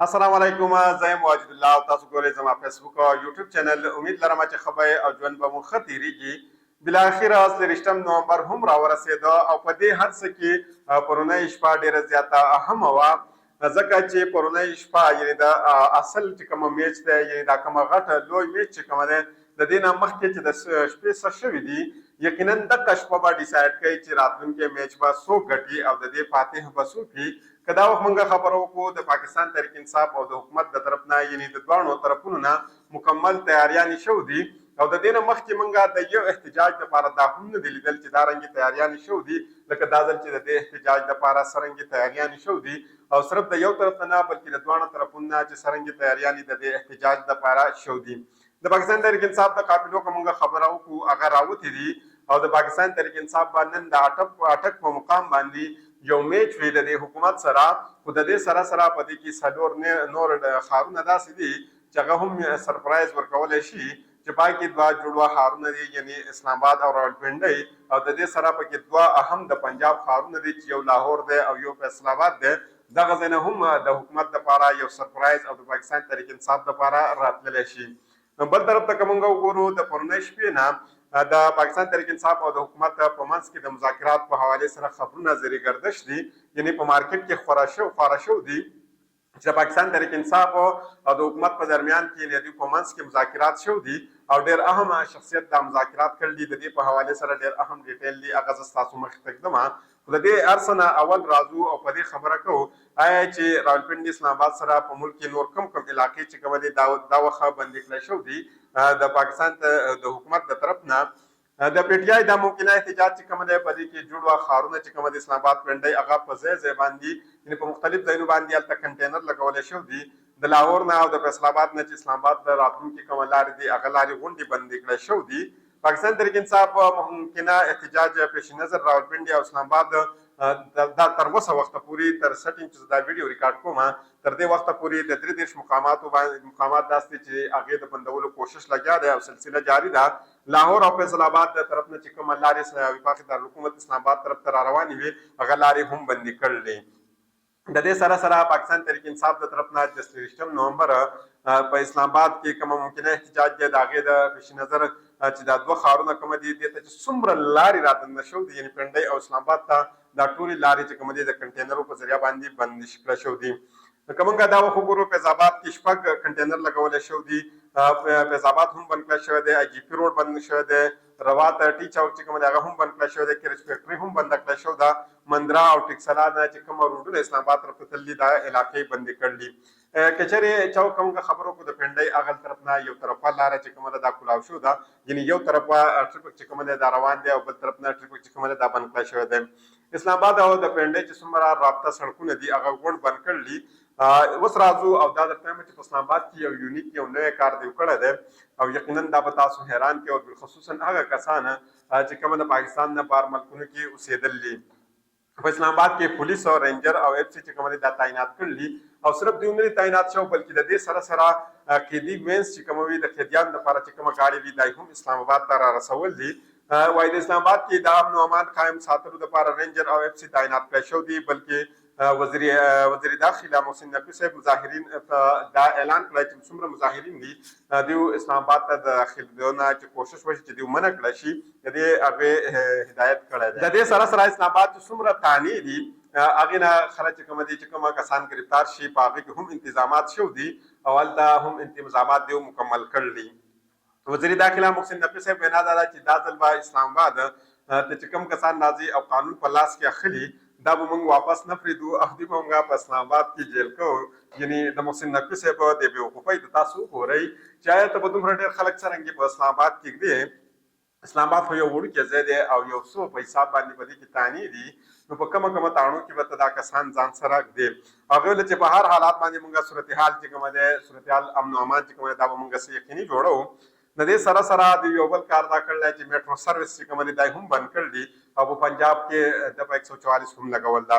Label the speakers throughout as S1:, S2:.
S1: السلام علیکم زه یم واجد الله او تاسو ګورئ زما فیسبوک او یوټیوب چینل. امید لرم چې ښه به او ژوند به مو ښه تېرېږي. بالاخره 23 نومبر هم راورسېده او په دې هر څه کې پرونۍ شپه ډېره زیاته اهمه وه، ځکه چې پرونۍ شپه یعنې د اصل چې کومه میچ دی، یعنې دا کومه غټه لوی میچ چې کومه دی، د دې نه مخکې چې د شپې څه شوي دي، یقینا دغه شپه به ډیسایډ کوي چې راتلونکی میچ به څوک ګټي او د دې فاتح به څوک وي. که دا وخت موږ خبره وکړو د پاکستان تحریک انصاف او د حکومت د طرف نه، یعنې د دواړو طرفونو نه مکمل تیاریانې شوي دي، او د دې نه مخکې موږ د یو احتجاج لپاره دا هم نه دي لیدل چې دا رنګې تیاریانې شوي دي، لکه دا ځل چې د دې احتجاج لپاره څرنګې تیاریانې شوي دي، او صرف د یو طرف نه بلکې د دواړو طرفونو نه چې څرنګې تیاریانې د دې احتجاج لپاره شوي دي. د پاکستان تحریک انصاف د قافلو که موږ خبره وکړو هغه راوتې دي، او د پاکستان تحریک انصاف به نن د اټک په مقام باندې یو میچ وي د دې حکومت سره، خو د دې سره سره په دې کې څلور نور ښارونه داسې دي چې هغه هم سرپرایز ورکولی شي، چې پای کې دوه جوړوه ښارونه دي، یعنې اسلام آباد او راولپنډۍ، او د دې سره پکې دوه اهم د پنجاب ښارونه دي چې یو لاهور دی او یو فیصل آباد دی. دغه ځای نه هم د حکومت لپاره یو سرپرایز او د پاکستان تحریک انصاف لپاره راتللی شي. بل طرف ته که موږ وګورو د پرونۍ شپې نه د پاکستان تحریک انصاف او د حکومت په منځ کې د مذاکرات په حوالې سره خبرونه زیر گردش دي، یعنې په مارکیټ کې خپاره شوي دي چې د پاکستان تحریک انصاف او د حکومت په درمیان کې د دوی په منځ کې مذاکرات شوي دي، او ډېر اهم شخصیت دا مذاکرات کړي دي. د دې په حوالې سره ډېر اهم ډیټیل دي، هغه زه ستاسو مخې ته ږدم. خو د دې هر څه نه اول راځو او په دې خبره کوو آیا چې راولپنډي اسلام آباد سره په ملک کې نور کوم علاقې چې کومه دي دا وخت بندي کړی شوي دي د پاکستان د حکومت د طرف نه. د پی ټي آی دا ممکنه احتجاج چې کوم دی په دې کې جوړ ښارونه چې کوم د اسلام آباد پنډۍ هغه په ځای باندې، یعنې په مختلف ځایونو باندې هلته کنټینر لګولی شوي دي. د لاهور نه او د فیصل آباد نه چې اسلام آباد ته راتلونکي کومه لارې دي هغه لارې غونډې بندې کړی شوي دي. پاکستان تحریک انصاف ممکنه احتجاج پیش نظر راولپنډي او اسلام آباد دا تر اوسه وخته پورې تر سټینګ چې دا ویډیو ریکارډ کوم تر دې وخته پورې د 33 مقامات داسې دي چې هغې د بندولو کوشش لګیا دی او سلسله جاري ده. لاهور او فیصل آباد د طرف نه چې کومه لارې وفاقي دارالحکومت اسلام آباد طرف ته را روانې وي هغه لارې هم بندي کړل دي. د دې سره سره پاکستان تحریک انصاف د طرف نه 23 نومبر په اسلام آباد کې کومه ممکنه احتجاج دی د هغې د پیش نظر چې دا دوه ښارونه کومه دي دې ته چې څومره لارې رادننه شوي دي، یعنې پنډۍ او اسلام آباد ته دا ټولې لارې چې کومه دي د کنټینرو په ذریعه باندې بندي کړل شوي دي. که موږ دا وخت وګورو فیض آباد کې 6 کنټینر لګولی شوي دي، فیض آباد هم بند کړی شوی دی، آی جي پي روډ بند شوی دی، روات ټي چوک چې کوم دی هغه هم بند کړی شوی دی، کرچ فیکټري هم بنده کړی شوې ده، مندرا او ټیکسلا نه چې کومه روډونه اسلام آباد طرف ته تللي دا علاقې بندې کړل دي. که چېرې چوک موږ خبرو وکړو د پنډۍ هغه طرف نه یو طرفه لاره چې کومه ده دا کولاو شوې ده، یعنې یو طرفه ټریفک چې کومه دی دا روان دی او بل طرف نه ټریفک چې کومه دی دا بند کړی شوی دی. اسلام آباد او د پنډۍ چې څومره رابطه سړکونه دي هغه غونډ بند کړل دي. اوس راځو او دا درته وایم چې په اسلام آباد کې یو یونیک یو نوی کار دی کړی دی او یقینا دا به تاسو حیران کړي، او بالخصوصا هغه کسان چې کومه د پاکستان نه بهر ملکونو کې اوسېدل دي. په اسلام آباد کې پولیس او رینجر او اف سی چې کومه دا تعینات کړل دي، او صرف دوی نه تعینات شو بلکې د دې سره سره قیدي وینس چې کومه وي د قیدیانو لپاره چې کومه گاډي وي دا هم اسلام آباد ته را رسول دي. وایي د اسلام آباد کې د امن او امان قایم ساتلو لپاره رینجر او اف سی تعینات کړی شوي دي، بلکې وزیر داخله محسن نقوي صاحب مظاهرین دا اعلان کړی چې څومره مظاهرین دي دوی اسلام آباد ته د داخلېدو نه چې کوشش وشي چې دوی منع کړی شي، د دې هغې هدایت کړی دی. د دې سره سره اسلام آباد چې څومره تانې دي هغې نه خلک چې کومه دي چې کومه کسان ګرفتار شي په هغې کې هم انتظامات شوي دي او هلته هم انتظامات دوی مکمل کړل دي. وزیر داخله محسن نقوي صاحب وینا دا ده چې دا ځل به اسلام آباد ته چې کوم کسان راځي او قانون په لاس کې اخلي دا به موږ واپس نه پرېږدو او دوی به موږ په اسلام آباد کې جیل کوو. یعنې د محسن نقوي صاحب د بېوقوفۍ ته تاسو وګورئ چې آیا ته به دومره ډېر خلک څرنګې په اسلام آباد کې ږدې. اسلام آباد خو یو وړوکی ځای دی او یو څو په حساب باندې په دې کې تانې دي، نو په کومه کومه تاڼو کې به ته دا کسان ځان سره ږدې. هغې ویل چې په هر حالات باندې موږ صورتحال چې کومه دی صورتحال امن او امان چې کومه دی دا به موږ یقیني جوړوو. د دې سره سره د یو بل کار دا کړی چې میټرو سروس چې کومه دی دا هم بند کړل دي او په پنجاب کې د 144 هم لګول ده.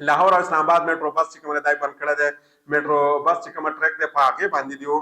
S1: لاهور او اسلام آباد میټرو بس چې کومه دی دا بند کړی دی. میټرو بس چې کومه ټریک دی په هغې باندې دیو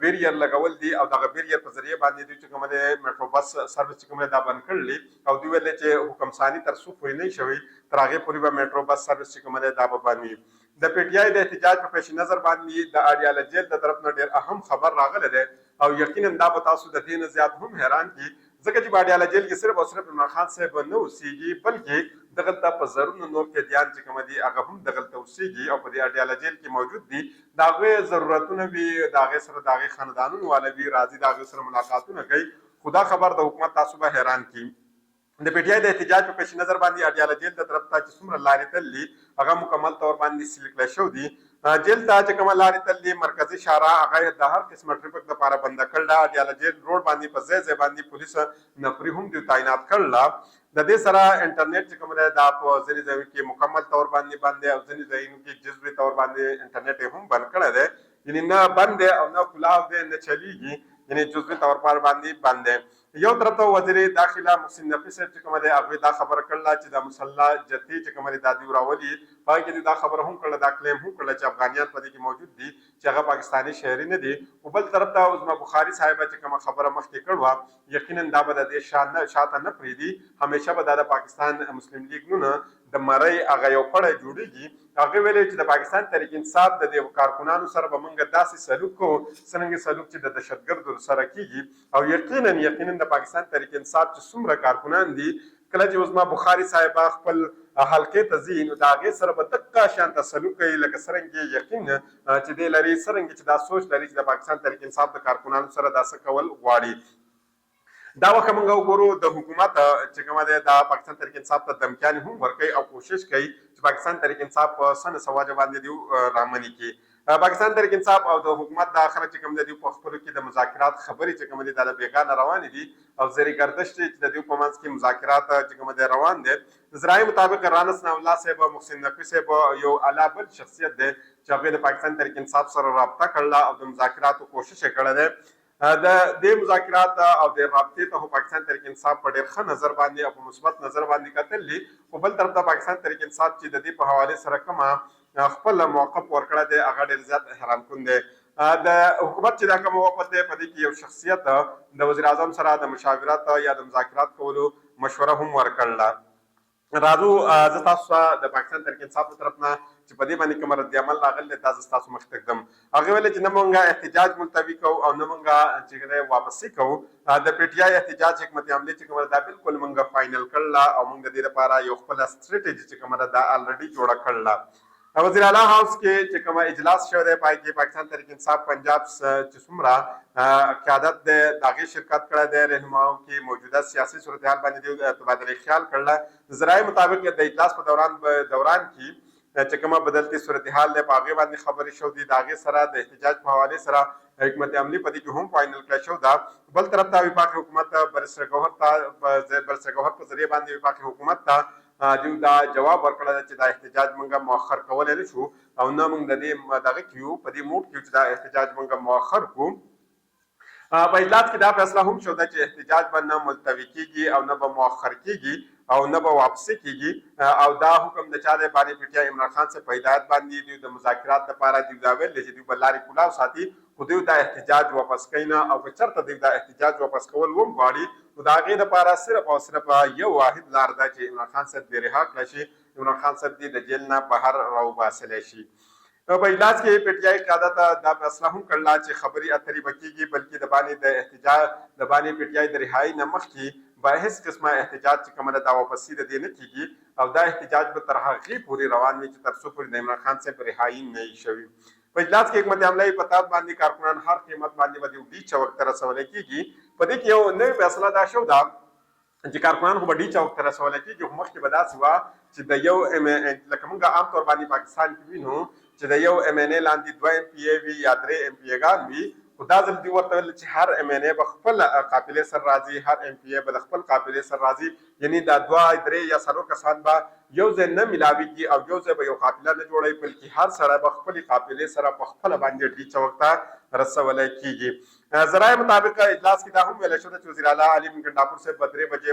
S1: بیریر لګول دي او دغه بیریر په ذریعه باندې دوی چې کومه دی میټرو بس سروس چې کومه دی دا بند کړل دي او دوی ویل چې حکم ثاني تر څو پورې نه شوي تر هغې پورې به میټرو بس سروس چې کومه دی دا به بند وي. د پی ټی آی د احتجاج په پیش نظر باندې د اډیاله جیل د طرف نه ډیر اهم خبر راغلی دی او یقینا دا به تاسو د دې نه زیات هم حیران کی ځکه چې په اډیاله جیل کې صرف او صرف عمران خان صاحب نه اوسېږي بلکې دغلته په زرونو نور قیدیان چې کوم دي هغه هم دغلته اوسېږي او په دې اډیاله جیل کې موجود دي د هغوی ضرورتونه وي د هغې سره د هغې خاندانونو والا وي راځي د هغوی سره ملاقاتونه کوي خو دا خبر د حکومت تاسو به حیران کی د پی ټی آی د احتجاج په پیش نظر باندې اډیاله جیل د طرف ته چې څومره لارې تللي هغه مکمل طور باندې سیل کړی شوي دي جیل ته چې کومه لارې تللي مرکزي شارع هغه د هر قسمه ټریفک دپاره بنده کړله اډیاله جیل روډ باندې په ځای ځای باندې پولیس نفري هم دوی تعینات کړله د دې سره انټرنیټ چې کوم دی دا په ځینې ځایونو کې مکمل طور باندې بند دی او ځینې ځایونو کې جزوي طور باندې انټرنیټ یې هم بند کړی دی یعنې نه بند دی او نه کلاو دی نه چلیږي یعنې جزوي طور پر باندې بند دی یو طرف ته وزیر داخله محسن نقوي صاحب چې کومه دی هغوی دا خبره کړله چې د مسلح جتي چې کومه دی دا دوی راولي په هغې کې دا خبره هم کړله دا کلیم هم کړله چې افغانیان په دې کې موجود دي چې هغه پاکستاني شهري نه دي خو بل طرف ته عظما بخاري صاحبه چې کومه خبره مخکې کړې وه یقینا دا به د دې شاته نه پرېږدي همیشه به دا د پاکستان مسلم لیګ نونه د مرۍ هغه یو پړی جوړېږي هغې ویلې چې د پاکستان تحریک انصاف د دې کارکنانو سره به موږ داسې سلوک کوو څرنګه سلوک چې د دهشتګردو سره کېږي او یقینا د پاکستان تحریک انصاف چې څومره کارکنان دي کله چې عظما بخاري صاحبه خپل حلقې ته ځي نو د هغې سره به دقه شانته سلوک کوي لکه څرنګه یقین چې دی لري څرنګه چې دا سوچ لري چې د پاکستان تحریک انصاف د کارکنانو سره دا څه کول غواړي دا وخت موږ وګورو د حکومت چې کومه دی دا پاکستان تحریک انصاف ته دمکیانې هم ورکوي او کوشش کوي چې پاکستان تحریک انصاف په سن سواجه باندې دي رامنې کړي پاکستان تحریک انصاف او د حکومت د اخره چې کوم دی په خپلو کې د مذاکرات خبرې چې کوم دي دا د بېګانه روانې دي او زیر گردش چې د دوی په منځ کې مذاکرات چې کوم دی روان دي د ذرایع مطابق رانا ثناء الله صاحب محسن نقوي صاحب یو اعلی بل شخصیت دی چې هغوی د پاکستان تحریک انصاف سره رابطه کړله او د مذاکراتو کوشش یې کړی دی د دې مذاکرات او د رابطې ته پاکستان تحریک انصاف په ډېر ښه نظر باندې او په مثبت نظر باندې کتلي خو بل طرف ته پاکستان تحریک انصاف چې د دې په حوالې سره کومه خپل موقف ورکړی دی هغه ډېر زیات حیران کن دی د حکومت چې دا کوم موقف دی په دې کې یو شخصیت د وزیر اعظم سره د مشاورت یا د مذاکرات کولو مشوره هم ورکړله راځو زه تاسو ته د پاکستان تحریک انصاف په طرف نه چې په دې باندې کوم رد عمل راغلی دی دا زه ستاسو مخې ته ږدم هغې ویلې چې نه مونږ احتجاج ملتوي کوو او نه مونږ چې دی واپسي کوو د پی ټي آی احتجاج حکمت عملې چې کومه دا بالکل مونږ فاینل کړله او مونږ د دې لپاره یو خپله سټریټجي چې کومه ده دا الریډي جوړه کړله وزیر اعلی هاوس کې چې کومه اجلاس شوی دی په هغې کې پاکستان تحریک انصاف پنجاب چې څومره قیادت دی د هغې شرکت کړی دی رهنماو کې موجوده سیاسي صورتحال باندې دوی تبادلې خیال کړله د ذرایع مطابق د اجلاس په دوران کې چې کومه بدلتي صورتحال دی په هغې باندې خبرې شوي دي د هغې سره د احتجاج په حوالې سره حکمت عملي په دې کې هم فاینل کړی شوی ده بل طرف ته وفاقي حکومت برسر ګوهر په ذریعه باندې وفاقي حکومت ته دوی دا جواب ورکړی دی چې دا احتجاج موږ مؤخر کولی نه شو او نه موږ د دې دغه کې یو په دې موډ کې چې دا احتجاج موږ مؤخر کړو په اجلاس کې دا فیصله هم شوه چې احتجاج به نه ملتوي کېږي او نه به مؤخر کېږي او نه به واپسي کېږي او دا حکم د چا دی باندې پی ټي آی عمران خان صاحب په هدایت باندې دوی د مذاکرات لپاره دوی دا ویل چې دوی به لارې کلاو ساتي خو دوی دا احتجاج واپس کوي نه او که چېرته دوی دا احتجاج واپس کول هم غواړي نو د هغې دپاره صرف او صرف یو واحد لار ده چې عمران خان صاحب دې رها کړی شي عمران خان صاحب دې د جیل نه بهر راوباسلی شي په اجلاس کې پی ټي آی قیادت دا فیصله هم کړله چې خبرې اترې به کېږي بلکې د باندې د احتجاج د باندې پی ټي آی د رهایي نه مخکې به هېڅ قسمه احتجاج چې کومه ده دا واپسي د دې نه کېږي او دا احتجاج به تر هغې پورې روان وي چې تر څو پورې د عمران خان صاحب رهایي نه وي شوي په اجلاس کې حکمت عمله په تحت باندې کارکنان هر قیمت باندې به د ډي چوک ته رسولی کېږي په دې کې یو نوې فیصله دا شوه ده چې کارکنان خو به ډي چوک ته رسولی کېږي خو مخکې به داسې وه چې د یو لکه موږ عام طور باندې پاکستان کې وینو چې د یو ایم ان ای لاندې 2 ایم پی ای وي یا 3 ایم پی ایګان وي خو دا ځل دوی ورته ویل چې هر ایم ان ای به خپل قافلې سره راځي هر ایم پی ای به د خپل قافلې سره راځي یعنې دا 2 3 یا 4 کسان به یو ځای نه ملاویږي او یو ځای به یو قافله نه جوړوي بلکې هر سړی به خپلې قافلې سره په خپله باندې ډي چوک ته رسولی کېږي ذرایع مطابق اجلاس کې دا هم ویلی شوه چې وزیر اعلی علي ګنډاپور صاحب به 3 بجې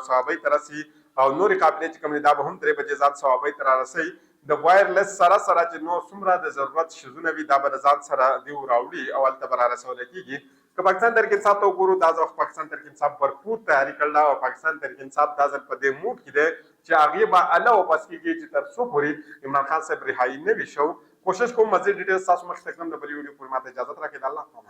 S1: صوابۍ ته رسي او نورې قافلې چې کوم دي دا به هم 3 بجې ځان صوابۍ ته رارسوي د وایرلیس سره چې نور څومره د ضرورت شیزونه وي دا به د ځان سره دوی راوړي او هلته به رارسولی کېږي که پاکستان تحریک انصاف ته وګورو دا ځل پاکستان تحریک انصاف भरपूर تیاری کړله او پاکستان تحریک انصاف دا ځل په دې موډ کې دی چې هغې به الله واپس کېږي چې تر څو پورې عمران خان صاحب رهایي نه وي شو. کوشش کوم مزید ډیټیلز تاسو مخې ته کړم. د بلې ویډیو پورې ماته اجازت راکړئ. د الله په امان.